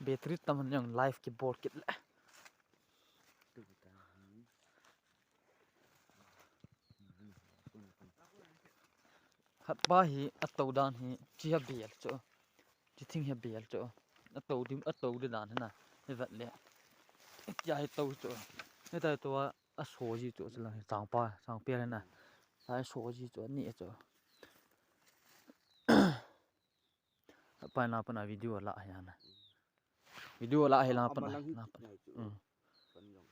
battery tâm yang live keyboard kit lẽ hạt ba hi ở tàu đàn hi chỉ hấp bìa chỗ chỉ thinh hấp bìa chỗ ở tàu đi đàn thế nào như vậy lẽ chạy tàu chỗ cái tay tôi ở số gì chỗ là sang bia này nè tại số gì chỗ nhẹ chỗ bài nào video lại nè video lại hay là phần này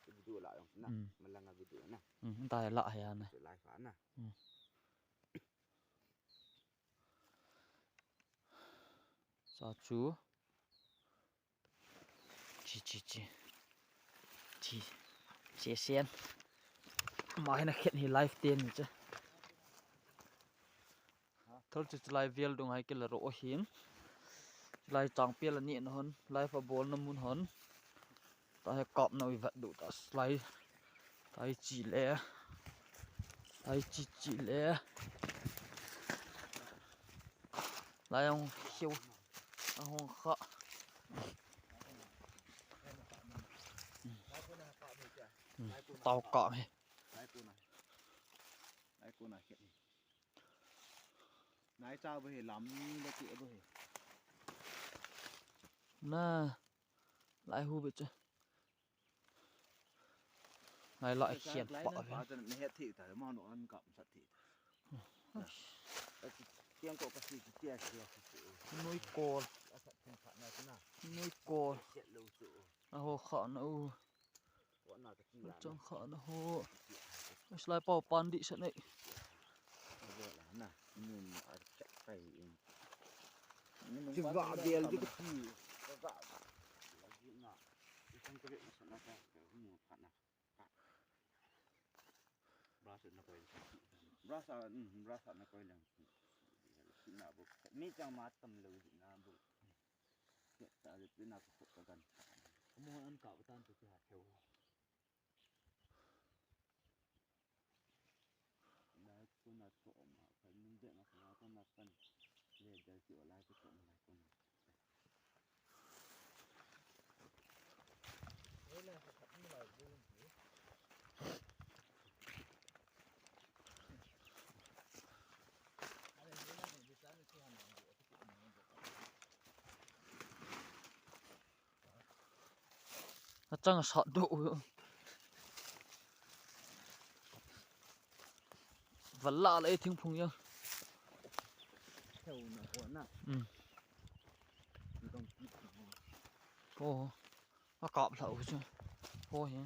video lại nè mình là video nè tài lại hay nè lại phản nè sao chú chỉ xem mà nó hiện thì live tiền chứ thôi chỉ live video đúng hay cái là rõ hiến live trang bia là nhẹ hơn live vào bốn năm muốn hơn tại cọp nào vật đủ ta slide tại chỉ lẽ lại ông siêu ông khó tàu cọp này đây cô này hiện nãy trao về lắm nó chịu về nè lại hu bị chứ này loại khiển bọ vậy cho nên hết thị tại mà nó ăn cọp sạch thị tiếng cổ cái gì kia nuôi cò nó hồ khọ nó trong khọ nó hồ slide bao pan đi sẵn đấy chỉ vạ bèo chứ cái gì vạ rasa nó coi là nào bộ mi chẳng mà tầm lưu gì nào bộ hiện tại là nào cũng có gần mua ăn cạo tan từ hạt theo đấy cô nào trộm mà phải minh diện mà phải nói con nào cần để đời chịu lại cái trộm này con này đấy là phải thật như là vui nó chẳng sợ độ vẫn lạ lấy tiếng phùng nhá theo nó ổn à ô nó cọp lậu chứ ô nhỉ